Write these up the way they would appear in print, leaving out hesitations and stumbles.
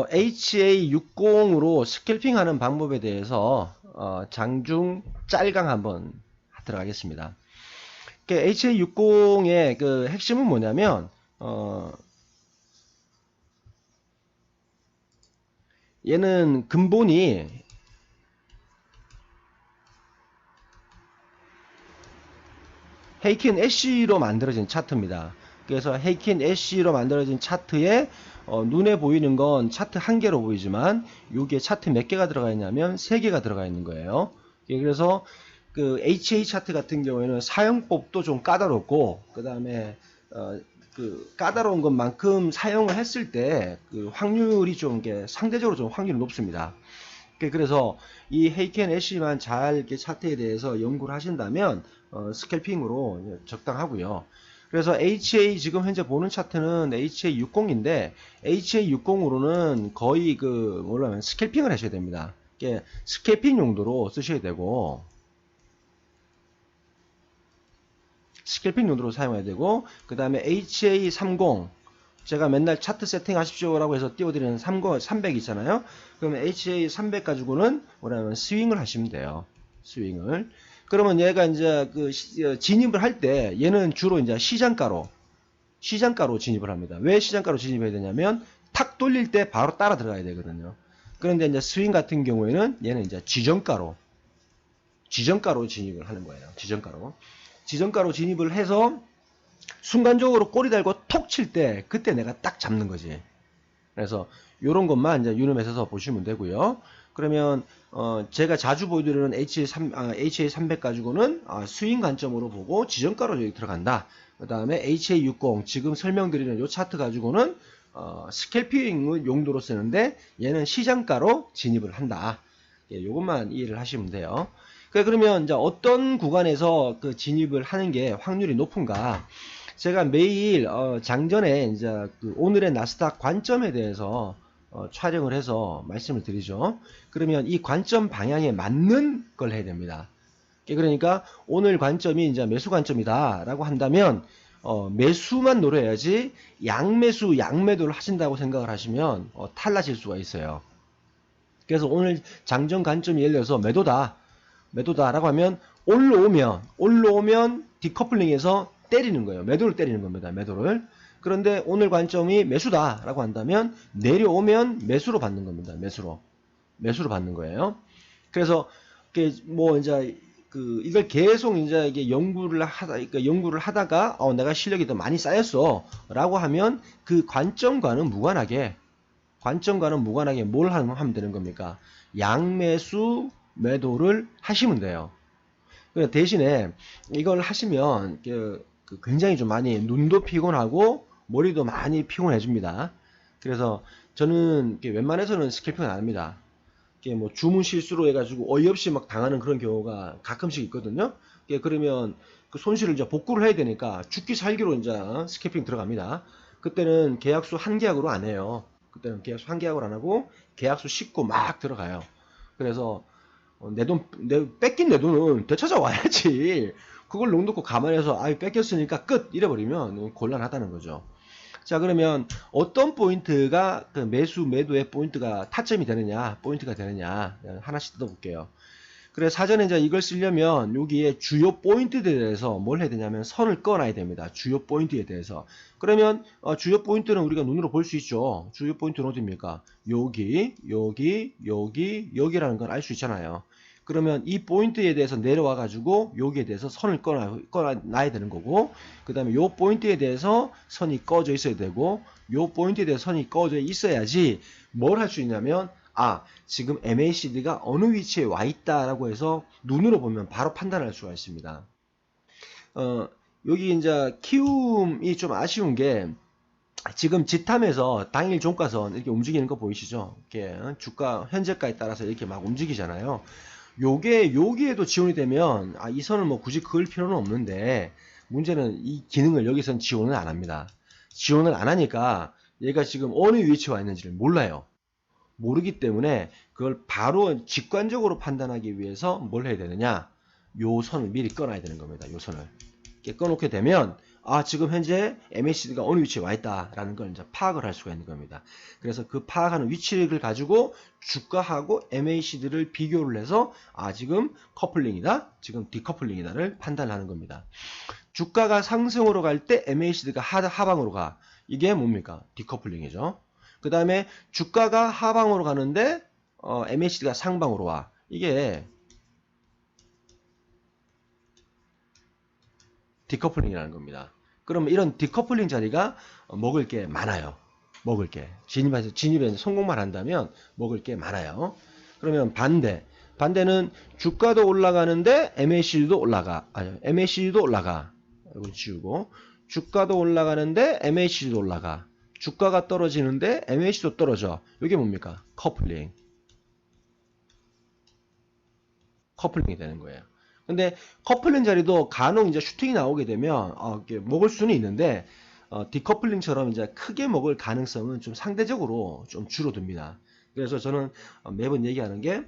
HA60으로 스캘핑 하는 방법에 대해서 장중 짤강 한번 들어가겠습니다. HA60의 그 핵심은 뭐냐면 얘는 근본이 헤이킨 애쉬로 만들어진 차트입니다. 그래서 헤이킨 애쉬로 만들어진 차트에 눈에 보이는 건 차트 한 개로 보이지만 여기에 차트 몇 개가 들어가 있냐면 3개가 들어가 있는 거예요. 그래서 그 HA 차트 같은 경우에는 사용법도 좀 까다롭고 그 다음에 그 까다로운 것만큼 사용을 했을 때 그 확률이 좀 상대적으로 좀 확률이 높습니다. 그래서 이 헤이켄 애쉬만 잘 이렇게 차트에 대해서 연구를 하신다면 스캘핑으로 적당하고요. 그래서 HA 지금 현재 보는 차트는 HA60인데 HA60으로는 거의 그 뭐라면 스캘핑을 하셔야 됩니다. 스캘핑 용도로 쓰셔야 되고 스캘핑 용도로 사용해야 되고 그 다음에 HA30 제가 맨날 차트 세팅 하십시오라고 해서 띄워드리는 300 있잖아요. 그러면 HA300 가지고는 뭐냐면 스윙을 하시면 돼요. 스윙을. 그러면 얘가 이제 그 진입을 할 때 얘는 주로 이제 시장가로 진입을 합니다. 왜 시장가로 진입해야 되냐면 탁 돌릴 때 바로 따라 들어가야 되거든요. 그런데 이제 스윙 같은 경우에는 얘는 이제 지정가로 진입을 하는 거예요. 지정가로 진입을 해서 순간적으로 꼬리 달고 톡 칠 때 그때 내가 딱 잡는 거지. 그래서 요런 것만 이제 유념해서 보시면 되고요. 그러면 제가 자주 보여드리는 HA300 가지고는 스윙 관점으로 보고 지정가로 여기 들어간다. 그 다음에 HA60 지금 설명드리는 요 차트 가지고는 스캘핑 용도로 쓰는데 얘는 시장가로 진입을 한다. 예, 요것만 이해를 하시면 돼요. 그러면 이제 어떤 구간에서 그 진입을 하는 게 확률이 높은가? 제가 매일 장전에 이제 그 오늘의 나스닥 관점에 대해서 촬영을 해서 말씀을 드리죠. 그러면 이 관점 방향에 맞는 걸 해야 됩니다. 그러니까 오늘 관점이 이제 매수 관점이다라고 한다면 매수만 노려야지 양매수, 양매도를 하신다고 생각을 하시면 탈라질 수가 있어요. 그래서 오늘 장전 관점이 예를 들어서 매도다라고 하면 올라오면 디커플링에서 때리는 거예요. 매도를 때리는 겁니다. 매도를. 그런데 오늘 관점이 매수다라고 한다면 내려오면 매수로 받는 겁니다. 매수로 받는 거예요. 그래서 뭐 이제 이걸 계속 이제 이게 연구를 하다가 내가 실력이 더 많이 쌓였어라고 하면 그 관점과는 무관하게 뭘 하면 되는 겁니까? 양매수 매도를 하시면 돼요. 대신에 이걸 하시면 굉장히 좀 많이 눈도 피곤하고 머리도 많이 피곤해집니다. 그래서 저는 웬만해서는 스캘핑을 안 합니다. 뭐 주문 실수로 해가지고 어이없이 막 당하는 그런 경우가 가끔씩 있거든요. 그러면 그 손실을 이제 복구를 해야 되니까 죽기 살기로 이제 스캘핑 들어갑니다. 그때는 계약수 한 계약으로 안 해요. 그때는 계약수 한 계약으로 안 하고 계약수 싣고 막 들어가요. 그래서 뺏긴 내 돈은 되찾아와야지. 그걸 놓고 가만해서 뺏겼으니까 끝 이래버리면 곤란하다는 거죠. 자, 그러면 어떤 포인트가 그 매도의 포인트가 타점이 되느냐, 포인트가 되느냐 하나씩 뜯어볼게요. 그래 사전에 이제 이걸 쓰려면 여기에 주요 포인트에 대해서 뭘 해야 되냐면 선을 꺼놔야 됩니다. 주요 포인트에 대해서. 그러면 주요 포인트는 우리가 눈으로 볼 수 있죠. 주요 포인트는 어디입니까? 여기라는 걸 알 수 있잖아요. 그러면 이 포인트에 대해서 내려와 가지고 여기에 대해서 선을 꺼놔야 되는 거고, 그 다음에 요 포인트에 대해서 선이 꺼져 있어야 되고, 요 포인트에 대해서 선이 꺼져 있어야지 뭘 할 수 있냐면 지금 MACD가 어느 위치에 와 있다라고 해서 눈으로 보면 바로 판단할 수가 있습니다. 여기 이제 키움이 좀 아쉬운 게 지금 지탐에서 당일 종가선 이렇게 움직이는 거 보이시죠? 이렇게 주가 현재가에 따라서 이렇게 막 움직이잖아요. 여기에도 지원이 되면 이 선을 뭐 굳이 그을 필요는 없는데 문제는 이 기능을 여기선 지원을 안 합니다. 지원을 안 하니까 얘가 지금 어느 위치에 와 있는지를 몰라요. 모르기 때문에 그걸 바로 직관적으로 판단하기 위해서 뭘 해야 되느냐? 요 선을 미리 꺼놔야 되는 겁니다. 요 선을. 이렇게 꺼놓게 되면 지금 현재 MACD가 어느 위치에 와 있다라는 걸 이제 파악을 할 수가 있는 겁니다. 그래서 그 파악하는 위치를 가지고 주가하고 MACD를 비교를 해서 지금 커플링이다, 지금 디커플링이다를 판단하는 겁니다. 주가가 상승으로 갈 때 MACD가 하방으로 가. 이게 뭡니까? 디커플링이죠. 그 다음에 주가가 하방으로 가는데 MACD가 상방으로 와. 이게 디커플링이라는 겁니다. 그러면 이런 디커플링 자리가 먹을 게 많아요. 먹을 게. 진입에 성공만 한다면 먹을 게 많아요. 그러면 반대는 주가도 올라가는데 MACD도 올라가. MACD도 올라가. 이걸 지우고. 주가도 올라가는데 MACD도 올라가. 주가가 떨어지는데 MACD도 떨어져. 이게 뭡니까? 커플링이 되는 거예요. 근데 커플링 자리도 간혹 이제 슈팅이 나오게 되면 먹을 수는 있는데 디커플링처럼 이제 크게 먹을 가능성은 좀 상대적으로 좀 줄어듭니다. 그래서 저는 매번 얘기하는 게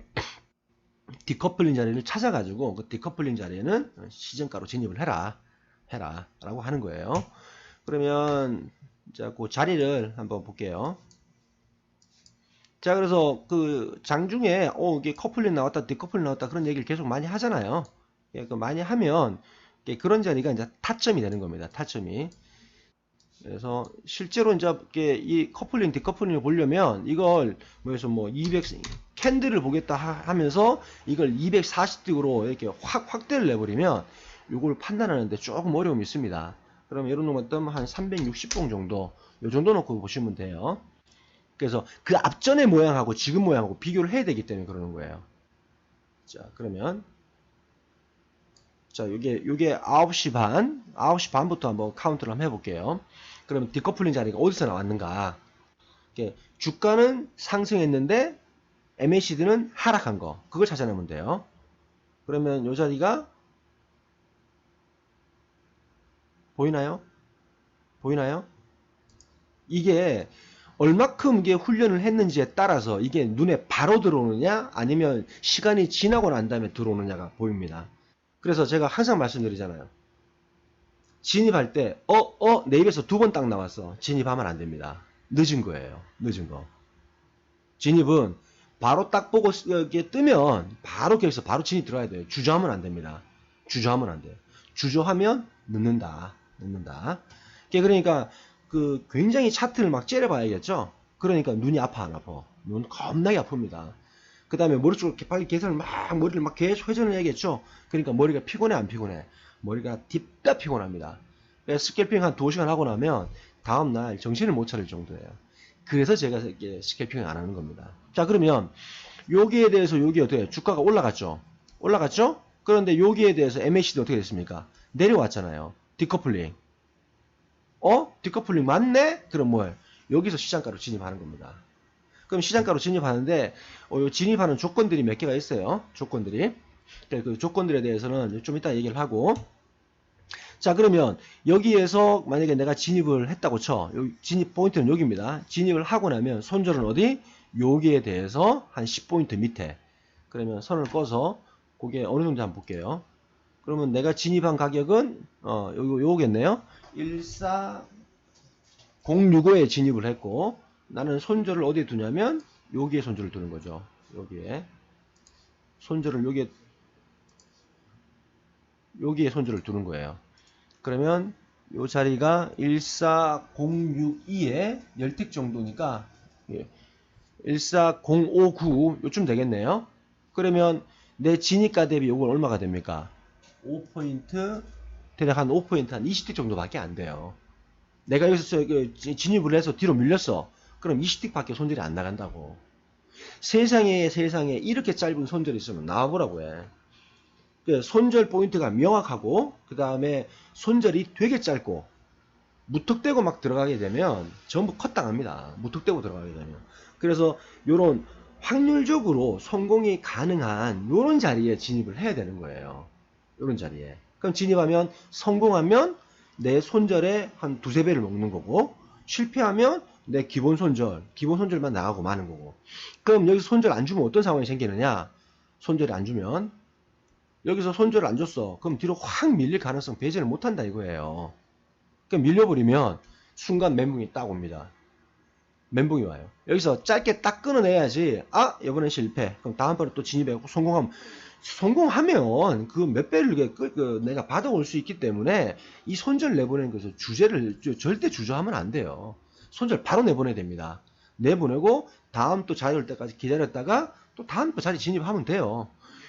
디커플링 자리를 찾아가지고 그 디커플링 자리에는 시정가로 진입을 해라 라고 하는 거예요. 그러면 자, 그 자리를 한번 볼게요. 자, 그래서 그 장중에 이게 커플링 나왔다, 디커플링 나왔다 그런 얘기를 계속 많이 하잖아요. 많이 하면 그런 자리가 이제 타점이 되는 겁니다. 타점이. 그래서 실제로 이제 이 커플링, 디커플링을 보려면 이걸 뭐 200 캔들을 보겠다 하면서 이걸 240득으로 이렇게 확대를 내버리면 이걸 판단하는데 조금 어려움이 있습니다. 그럼 예를 들면 한 360봉 정도, 이 정도 놓고 보시면 돼요. 그래서 그 앞전의 모양하고 지금 모양하고 비교를 해야 되기 때문에 그러는 거예요. 자, 그러면 자, 요게 9시 반부터 한번 카운트를 한번 해볼게요. 그러면 디커플링 자리가 어디서 나왔는가? 주가는 상승했는데 MACD는 하락한 거, 그걸 찾아내면 돼요. 그러면 요 자리가 보이나요? 이게 얼마큼 이게 훈련을 했는지에 따라서 이게 눈에 바로 들어오느냐 아니면 시간이 지나고 난 다음에 들어오느냐가 보입니다. 그래서 제가 항상 말씀드리잖아요. 진입할 때 내 입에서 두 번 딱 나왔어. 진입하면 안 됩니다. 늦은 거예요. 늦은 거. 진입은 바로 딱 보고 이렇게 뜨면 바로 거기서 바로 진입 들어야 돼요. 주저하면 안 됩니다. 주저하면 안 돼요. 주저하면 늦는다. 그러니까 그 굉장히 차트를 막 째려봐야겠죠. 그러니까 눈이 아파 안 아파? 눈 겁나게 아픕니다. 그 다음에 머리 쪽으로 빨리 계산을 머리를 막 계속 회전을 해야겠죠. 그러니까 머리가 피곤해 안 피곤해? 머리가 딥다 피곤합니다. 스캘핑 한 2시간 하고 나면 다음날 정신을 못 차릴 정도예요. 그래서 제가 스캘핑을 안 하는 겁니다. 자, 그러면 여기에 대해서 여기 어떻게 주가가 올라갔죠? 그런데 여기에 대해서 MACD 어떻게 됐습니까? 내려왔잖아요. 디커플링. 디커플링 맞네? 그럼 뭘? 여기서 시장가로 진입하는 겁니다. 그럼 시장가로 진입하는데 진입하는 조건들이 몇 개가 있어요. 조건들이. 그 조건들에 대해서는 좀 이따 얘기를 하고. 자, 그러면 여기에서 만약에 내가 진입을 했다고 쳐. 진입 포인트는 여기입니다. 진입을 하고 나면 손절은 어디? 여기에 대해서 한 10포인트 밑에. 그러면 선을 꺼서 그게 어느 정도 한번 볼게요. 그러면 내가 진입한 가격은 요거겠네요. 14065에 진입을 했고 나는 손절을 어디에 두냐면 여기에 손절을 두는 거죠. 여기에 손절을 여기에 손절을 두는 거예요. 그러면 요 자리가 14062에 10틱 정도니까 14059 요쯤 되겠네요. 그러면 내 진입가 대비 요건 얼마가 됩니까? 5포인트, 대략 한 5포인트, 한 20틱 정도밖에 안 돼요. 내가 여기서 진입을 해서 뒤로 밀렸어. 그럼 20틱 밖에 손절이 안 나간다고. 세상에 이렇게 짧은 손절이 있으면 나와보라고 해. 손절 포인트가 명확하고 그 다음에 손절이 되게 짧고 무턱대고 막 들어가게 되면 전부 컷당합니다. 무턱대고 들어가게 되면. 그래서 요런 확률적으로 성공이 가능한 요런 자리에 진입을 해야 되는 거예요. 요런 자리에. 그럼 진입하면 성공하면 내 손절의 한 2~3배를 먹는 거고 실패하면 내 기본 손절만 나가고 마는 거고. 그럼 여기서 손절 안 주면 어떤 상황이 생기느냐? 손절이 안 주면 여기서 손절을 안 줬어. 그럼 뒤로 확 밀릴 가능성 배제를 못 한다 이거예요. 그럼 밀려버리면 순간 멘붕이 딱 옵니다. 멘붕이 와요. 여기서 짧게 딱 끊어내야지. 아, 이번엔 실패. 그럼 다음번에 또 진입하고 성공하면 그 몇 배를 내가 받아올 수 있기 때문에 이 손절 내보내는 것을 주제를 절대 주저하면 안 돼요. 손절 바로 내보내야 됩니다. 내보내고 다음 또 자리 올 때까지 기다렸다가 또 다음 또 자리 진입하면 돼요.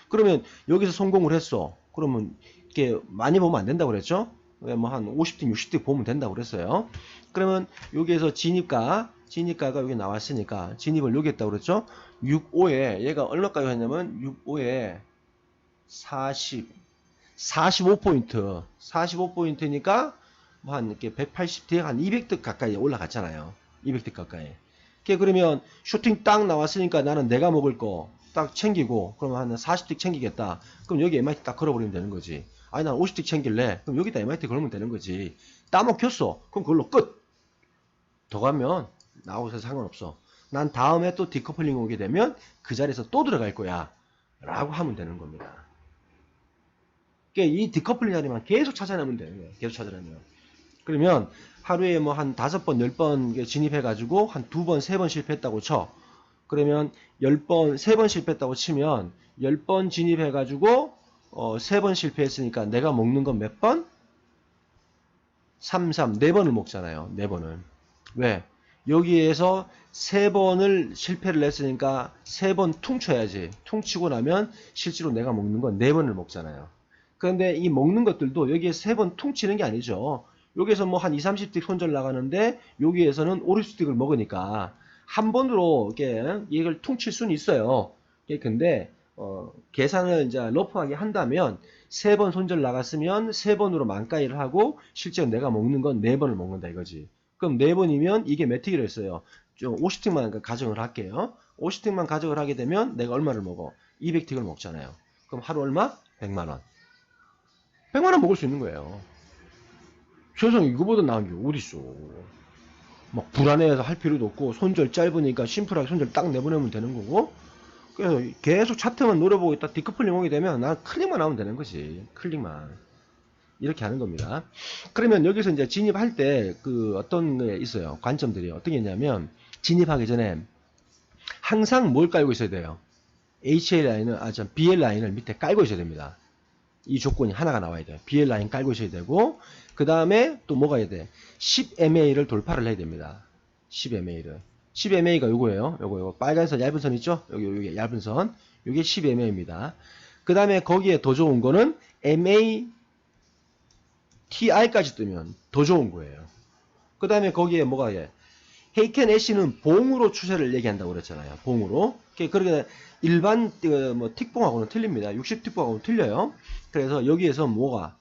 그러면 여기서 성공을 했어. 그러면 이렇게 많이 보면 안 된다고 그랬죠? 뭐 한 50등, 60등 보면 된다고 그랬어요. 그러면 여기에서 진입가가 여기 나왔으니까 진입을 여기 했다고 그랬죠? 65에 얘가 얼마까지 했냐면 65에 45포인트. 45포인트니까 뭐 한 이렇게 180대 한 200득 가까이 올라갔잖아요. 200득 가까이. 그러면 슈팅 딱 나왔으니까 나는 내가 먹을 거 딱 챙기고 그러면 한 40득 챙기겠다. 그럼 여기 MIT 딱 걸어버리면 되는 거지. 아니 난 50득 챙길래. 그럼 여기다 MIT 걸면 되는 거지. 따먹혔어. 그럼 그걸로 끝. 더 가면 나오셔서 상관없어. 난 다음에 또 디커플링 오게 되면 그 자리에서 또 들어갈 거야. 라고 하면 되는 겁니다. 이 디커플링 자리만 계속 찾아내면 되는 거예요. 계속 찾아내면. 그러면 하루에 뭐 한 5번, 10번 진입해가지고 한 2번, 3번 실패했다고 쳐. 그러면 10번, 3번 실패했다고 치면 10번 진입해가지고 3번 실패했으니까 내가 먹는 건 몇 번? 3, 4번을 먹잖아요. 4번을. 왜? 여기에서 3번을 실패를 했으니까 3번 퉁쳐야지. 퉁치고 나면 실제로 내가 먹는 건 4번을 먹잖아요. 그런데 이 먹는 것들도 여기에 3번 퉁치는 게 아니죠. 여기에서 뭐 한 2, 30씩 손절 나가는데 여기에서는 5, 60씩을 먹으니까 한 번으로 이렇게 이걸 퉁칠 수는 있어요. 근데 계산을 이제 러프하게 한다면 3번 손절 나갔으면 3번으로 만가위를 하고 실제로 내가 먹는 건 4번을 먹는다 이거지. 그럼 4번이면 이게 몇 틱이라 했어요? 좀 50틱만 가정을 할게요. 50틱만 가정을 하게 되면 내가 얼마를 먹어? 200틱을 먹잖아요. 그럼 하루 얼마? 100만원. 100만원 먹을 수 있는 거예요. 세상에 이거보다 나은 게 어딨어. 막 불안해서 할 필요도 없고 손절 짧으니까 심플하게 손절 딱 내보내면 되는 거고. 그래서 계속 차트만 노려보고 있다 디커플링 오게 되면 난 클릭만 하면 되는 거지. 클릭만. 이렇게 하는 겁니다. 그러면 여기서 이제 진입할 때 어떤 게 있어요. 관점들이 어떤 게 있냐면 진입하기 전에 항상 뭘 깔고 있어야 돼요. HL 라인을 BL 라인을 밑에 깔고 있어야 됩니다. 이 조건이 하나가 나와야 돼요. BL 라인 깔고 있어야 되고 그 다음에 또 뭐가 해야 돼? 10MA를 돌파를 해야 됩니다. 10MA를. 10MA가 요거예요. 요거 빨간선 얇은 선 있죠? 요게 얇은 선. 요게 10MA입니다. 그 다음에 거기에 더 좋은 거는 MA TI까지 뜨면 더 좋은 거예요. 그 다음에 거기에 뭐가 해? 헤이켄 애쉬는 봉으로 추세를 얘기한다고 그랬잖아요. 봉으로. 그러니까 일반 뭐 틱봉하고는 틀립니다. 60틱봉하고는 틀려요. 그래서 여기에서 뭐가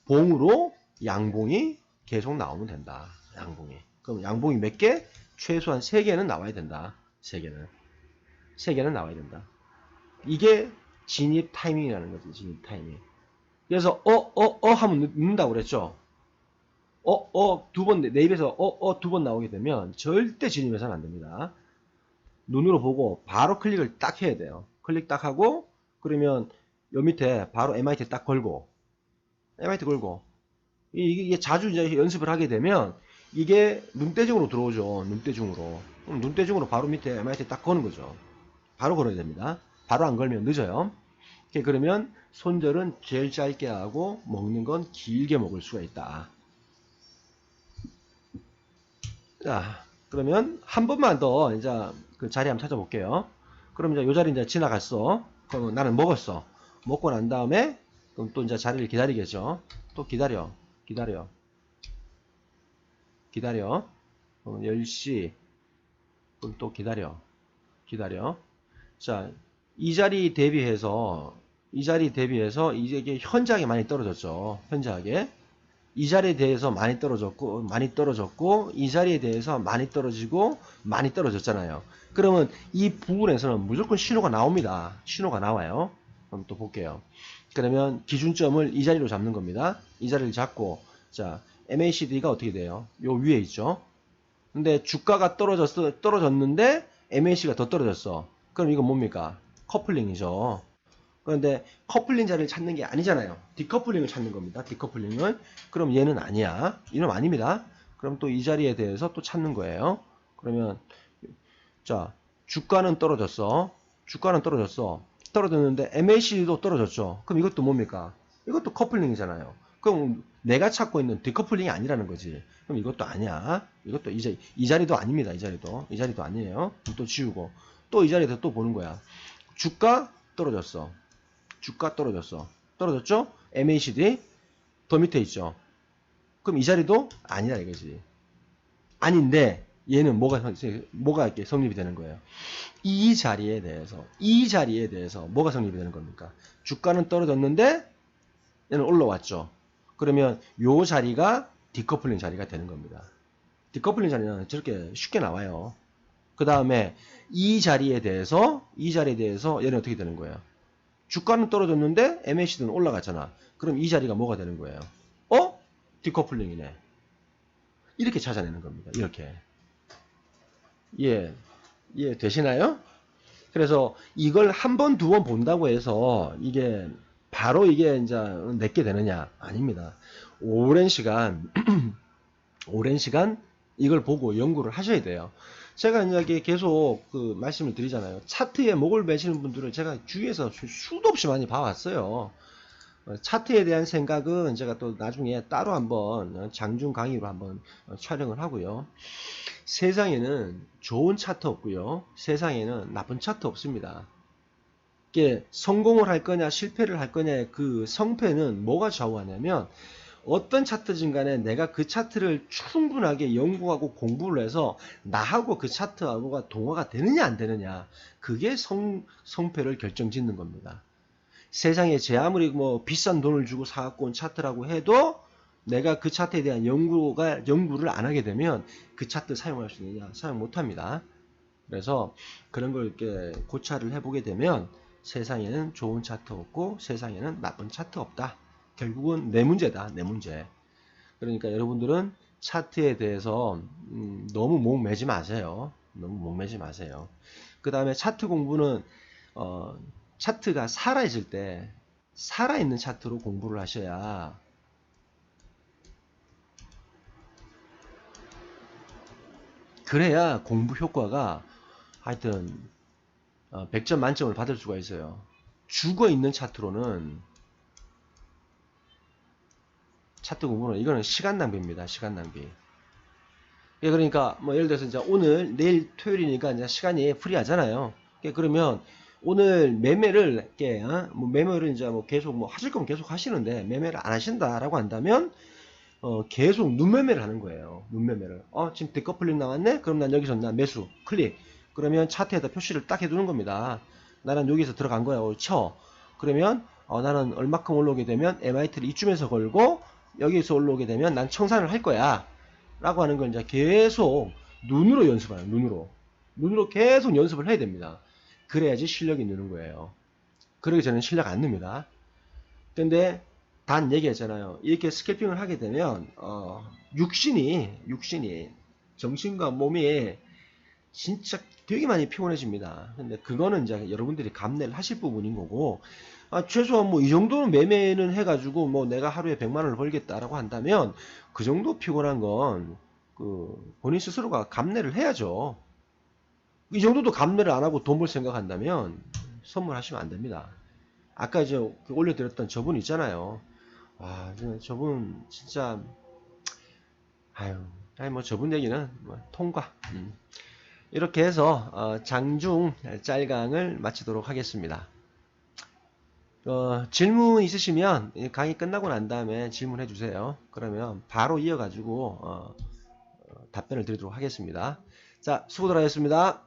봉으로 양봉이 계속 나오면 된다. 양봉이. 그럼 양봉이 몇 개? 최소한 3개는 나와야 된다. 3개는 나와야 된다. 이게 진입 타이밍이라는 거지. 진입 타이밍. 그래서 하면 넣는다고 그랬죠. 두 번, 내 입에서 두 번 나오게 되면 절대 진입해서는 안 됩니다. 눈으로 보고 바로 클릭을 딱 해야 돼요. 클릭 딱 하고, 그러면 요 밑에 바로 MIT 딱 걸고, 이게 자주 이제 연습을 하게 되면 이게 눈대중으로 들어오죠. 눈대중으로. 그럼 눈대중으로 바로 밑에 MIT 딱 거는 거죠. 바로 걸어야 됩니다. 바로 안 걸면 늦어요. 그러면 손절은 제일 짧게 하고 먹는 건 길게 먹을 수가 있다. 자, 그러면 한 번만 더 이제 그 자리 한번 찾아볼게요. 그럼 이제 요 자리 이제 지나갔어. 그럼 나는 먹었어. 먹고 난 다음에 그럼 또 이제 자리를 기다리겠죠. 또 기다려. 10시. 그럼 또 기다려. 자, 이 자리 대비해서 이게 현저하게 많이 떨어졌죠. 현저하게. 이 자리에 대해서 많이 떨어졌고, 이 자리에 대해서 많이 떨어지고, 많이 떨어졌잖아요. 그러면 이 부분에서는 무조건 신호가 나옵니다. 신호가 나와요. 그럼 또 볼게요. 그러면 기준점을 이 자리로 잡는 겁니다. 이 자리를 잡고, 자, MACD가 어떻게 돼요? 요 위에 있죠. 근데 주가가 떨어졌는데 MAC가 더 떨어졌어. 그럼 이건 뭡니까? 커플링이죠. 그런데 커플링 자리를 찾는 게 아니잖아요. 디커플링을 찾는 겁니다. 디커플링을. 그럼 얘는 아니야. 이놈 아닙니다. 그럼 또 이 자리에 대해서 또 찾는 거예요. 그러면 자, 주가는 떨어졌어. 주가는 떨어졌어. 떨어졌는데 MACD도 떨어졌죠. 그럼 이것도 뭡니까? 이것도 커플링이잖아요. 그럼 내가 찾고 있는 디커플링이 아니라는 거지. 그럼 이것도 아니야. 이것도 이 자리도 아닙니다. 이 자리도 아니에요. 또 지우고 또 이 자리에서 또 보는 거야. 주가 떨어졌어. 주가 떨어졌어. 떨어졌죠? MACD 더 밑에 있죠. 그럼 이 자리도 아니라 이거지. 아닌데 얘는 뭐가 이렇게 성립이 되는 거예요. 이 자리에 대해서 뭐가 성립이 되는 겁니까? 주가는 떨어졌는데 얘는 올라왔죠. 그러면 요 자리가 디커플링 자리가 되는 겁니다. 디커플링 자리는 저렇게 쉽게 나와요. 그 다음에 이 자리에 대해서 얘는 어떻게 되는 거예요? 주가는 떨어졌는데 MACD는 올라갔잖아. 그럼 이 자리가 뭐가 되는 거예요? 디커플링이네. 이렇게 찾아내는 겁니다. 이렇게. 예, 되시나요? 그래서 이걸 한 번, 두 번 본다고 해서 이게 바로 이게 이제 내게 되느냐? 아닙니다. 오랜 시간, 오랜 시간 이걸 보고 연구를 하셔야 돼요. 제가 이제 계속 그 말씀을 드리잖아요. 차트에 목을 매시는 분들을 제가 주위에서 수도 없이 많이 봐왔어요. 차트에 대한 생각은 제가 또 나중에 따로 한번 장중 강의로 한번 촬영을 하고요. 세상에는 좋은 차트 없고요. 세상에는 나쁜 차트 없습니다. 이게 성공을 할 거냐 실패를 할 거냐의 그 성패는 뭐가 좌우하냐면 어떤 차트든 간에 내가 그 차트를 충분하게 연구하고 공부를 해서 나하고 그 차트하고가 동화가 되느냐 안 되느냐 그게 성패를 결정짓는 겁니다. 세상에 제 아무리 뭐 비싼 돈을 주고 사갖고 온 차트라고 해도 내가 그 차트에 대한 연구를 안 하게 되면 그 차트 사용할 수 있느냐? 사용 못 합니다. 그래서 그런 걸 이렇게 고찰을 해보게 되면 세상에는 좋은 차트 없고 세상에는 나쁜 차트 없다. 결국은 내 문제다. 내 문제. 그러니까 여러분들은 차트에 대해서 너무 목매지 마세요. 너무 목매지 마세요. 그 다음에 차트 공부는 차트가 살아있을 때 살아있는 차트로 공부를 하셔야 그래야 공부 효과가 하여튼 100점 만점을 받을 수가 있어요. 죽어있는 차트로는 차트 공부는 이거는 시간 낭비입니다. 시간 낭비. 그러니까 뭐 예를 들어서 이제 오늘 내일 토요일이니까 이제 시간이 프리하잖아요. 그러면 오늘 매매를 이렇게 뭐 매매를 이제 뭐 계속 뭐 하실 거면 계속 하시는데 매매를 안 하신다라고 한다면 계속 눈매매를 하는 거예요. 눈매매를. 지금 디커플링 나왔네? 그럼 난 여기서 난 매수 클릭. 그러면 차트에다 표시를 딱 해두는 겁니다. 나는 여기서 들어간 거야. 쳐. 그러면 나는 얼마큼 올라오게 되면 MIT를 이쯤에서 걸고 여기서 올라오게 되면 난 청산을 할 거야. 라고 하는 걸 이제 계속 눈으로 연습하는 눈으로 계속 연습을 해야 됩니다. 그래야지 실력이 느는 거예요. 그러기 전에는 실력 안 늡니다. 근데 단 얘기했잖아요. 이렇게 스캘핑을 하게 되면 육신이 정신과 몸이 진짜 되게 많이 피곤해집니다. 근데 그거는 이제 여러분들이 감내를 하실 부분인 거고 최소한 뭐 이 정도는 매매는 해가지고 뭐 내가 하루에 100만 원을 벌겠다라고 한다면 그 정도 피곤한 건 그 본인 스스로가 감내를 해야죠. 이 정도도 감내를 안 하고 돈 벌 생각한다면 선물하시면 안 됩니다. 아까 이제 올려드렸던 저분 있잖아요. 저분 진짜 뭐 저분 얘기는 뭐 통과. 이렇게 해서 장중 짤강을 마치도록 하겠습니다. 질문 있으시면 강의 끝나고 난 다음에 질문해 주세요. 그러면 바로 이어가지고 답변을 드리도록 하겠습니다. 자, 수고들 하셨습니다.